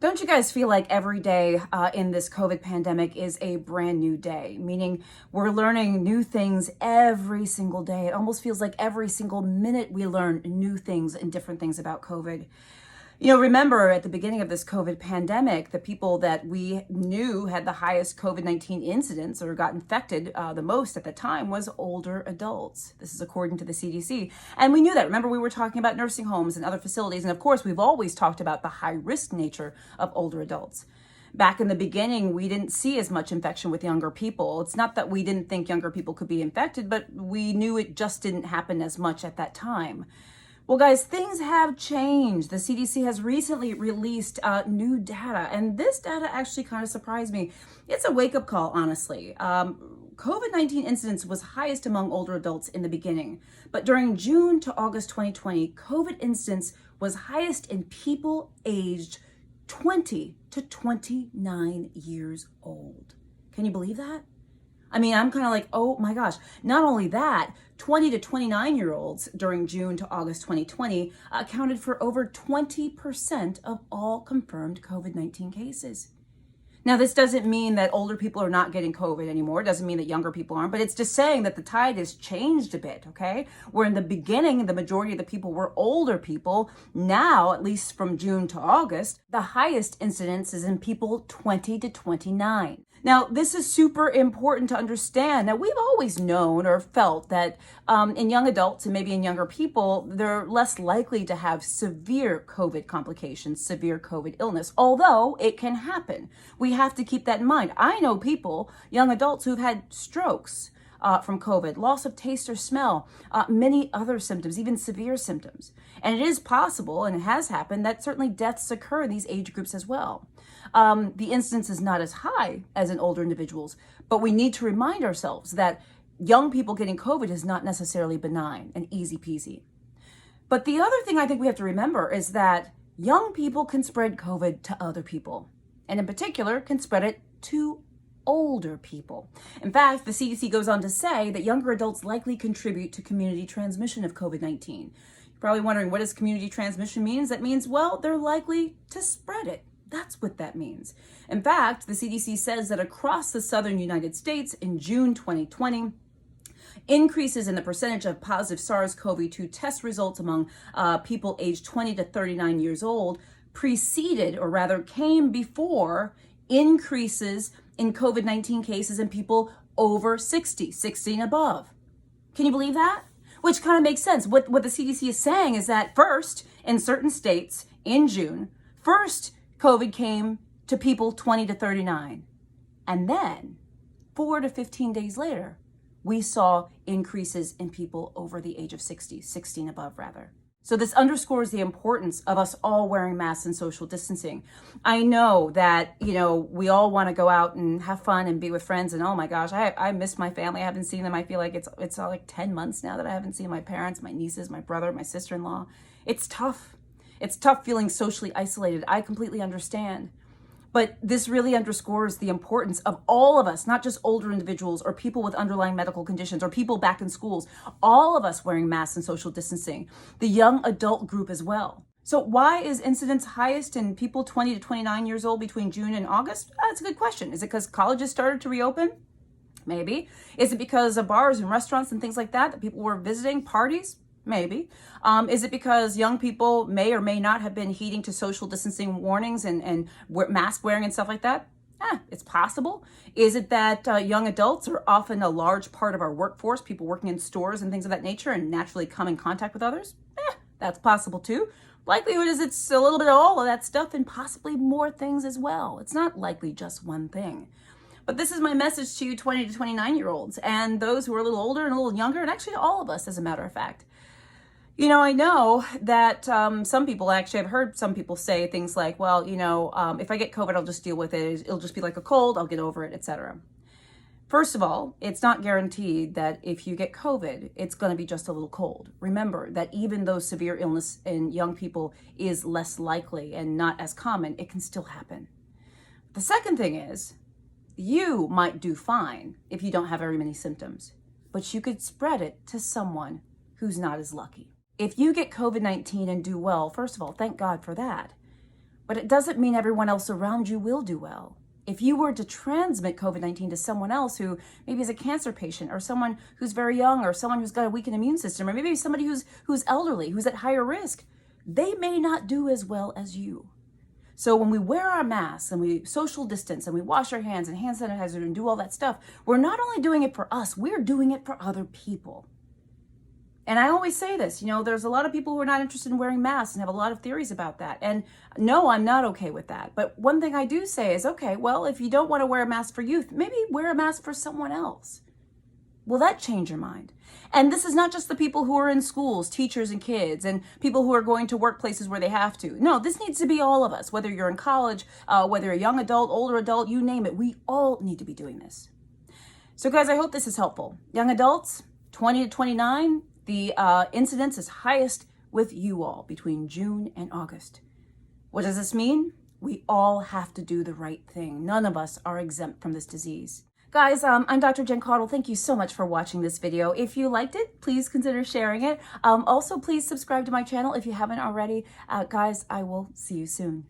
Don't you guys feel like every day in this COVID pandemic is a brand new day? Meaning we're learning new things every single day. It almost feels like every single minute we learn new things and different things about COVID. Remember at the beginning of this COVID pandemic, the people that we knew had the highest COVID-19 incidence or got infected the most at the time was older adults. This is according to the CDC. And we knew that. Remember, we were talking about nursing homes and other facilities. And of course, we've always talked about the high risk nature of older adults. Back in the beginning, we didn't see as much infection with younger people. It's not that we didn't think younger people could be infected, but we knew it just didn't happen as much at that time. Well, guys, things have changed. The CDC has recently released new data, and this data actually kind of surprised me. It's a wake-up call, honestly. COVID-19 incidence was highest among older adults in the beginning, but during June to August 2020, COVID incidence was highest in people aged 20 to 29 years old. Can you believe that? I mean, I'm kind of like, oh my gosh. Not only that, 20 to 29-year-olds during June to August 2020 accounted for over 20% of all confirmed COVID-19 cases. Now, this doesn't mean that older people are not getting COVID anymore. It doesn't mean that younger people aren't, but it's just saying that the tide has changed a bit, okay? Where in the beginning, the majority of the people were older people. Now, at least from June to August, the highest incidence is in people 20 to 29. Now, this is super important to understand. Now, we've always known or felt that in young adults and maybe in younger people, they're less likely to have severe COVID complications, severe COVID illness, although it can happen. We have to keep that in mind. I know people, young adults, who've had strokes from COVID, loss of taste or smell, many other symptoms, even severe symptoms. And it is possible, and it has happened, that certainly deaths occur in these age groups as well. The incidence is not as high as in older individuals, but we need to remind ourselves that young people getting COVID is not necessarily benign and easy peasy. But the other thing I think we have to remember is that young people can spread COVID to other people, and in particular can spread it to older people. In fact, the CDC goes on to say that younger adults likely contribute to community transmission of COVID-19. You're probably wondering, what does community transmission mean? That means, well, they're likely to spread it. That's what that means. In fact, the CDC says that across the southern United States in June 2020, increases in the percentage of positive SARS-CoV-2 test results among people aged 20 to 39 years old preceded, or rather came before, increases in COVID-19 cases in people over 60 and above. Can you believe that? Which kind of makes sense. What the CDC is saying is that first, in certain states in June, first COVID came to people 20 to 39. And then 4 to 15 days later, we saw increases in people over the age of 60 and above rather. So this underscores the importance of us all wearing masks and social distancing. I know that, we all want to go out and have fun and be with friends. And oh my gosh, I miss my family. I haven't seen them. I feel like it's like 10 months now that I haven't seen my parents, my nieces, my brother, my sister-in-law. It's tough. It's tough feeling socially isolated. I completely understand. But this really underscores the importance of all of us, not just older individuals or people with underlying medical conditions or people back in schools, all of us wearing masks and social distancing, the young adult group as well. So why is incidence highest in people 20 to 29 years old between June and August? That's a good question. Is it because colleges started to reopen? Maybe. Is it because of bars and restaurants and things like that people were visiting, parties? Maybe. Is it because young people may or may not have been heeding to social distancing warnings and mask wearing and stuff like that? It's possible. Is it that young adults are often a large part of our workforce, people working in stores and things of that nature and naturally come in contact with others? That's possible too. Likelihood is it's a little bit of all of that stuff and possibly more things as well. It's not likely just one thing. But this is my message to you 20 to 29-year-olds and those who are a little older and a little younger, and actually all of us as a matter of fact. I know that some people, actually, I've heard some people say things like, well, if I get COVID, I'll just deal with it. It'll just be like a cold. I'll get over it, etc. First of all, it's not guaranteed that if you get COVID, it's going to be just a little cold. Remember that even though severe illness in young people is less likely and not as common, it can still happen. The second thing is, you might do fine if you don't have very many symptoms, but you could spread it to someone who's not as lucky. If you get COVID-19 and do well, first of all, thank God for that. but it doesn't mean everyone else around you will do well. If you were to transmit COVID-19 to someone else who maybe is a cancer patient, or someone who's very young, or someone who's got a weakened immune system, or maybe somebody who's elderly, who's at higher risk, they may not do as well as you. So when we wear our masks and we social distance and we wash our hands and hand sanitizer and do all that stuff, we're not only doing it for us, we're doing it for other people. And I always say this, there's a lot of people who are not interested in wearing masks and have a lot of theories about that. And no, I'm not okay with that. But one thing I do say is, okay, well, if you don't want to wear a mask for youth, maybe wear a mask for someone else. Will that change your mind? And this is not just the people who are in schools, teachers and kids, and people who are going to workplaces where they have to. No, this needs to be all of us, whether you're in college, whether you're a young adult, older adult, you name it. We all need to be doing this. So guys, I hope this is helpful. Young adults, 20 to 29, the incidence is highest with you all between June and August. What does this mean? We all have to do the right thing. None of us are exempt from this disease. Guys, I'm Dr. Jen Caudle. Thank you so much for watching this video. If you liked it, please consider sharing it. Also, please subscribe to my channel if you haven't already. Guys, I will see you soon.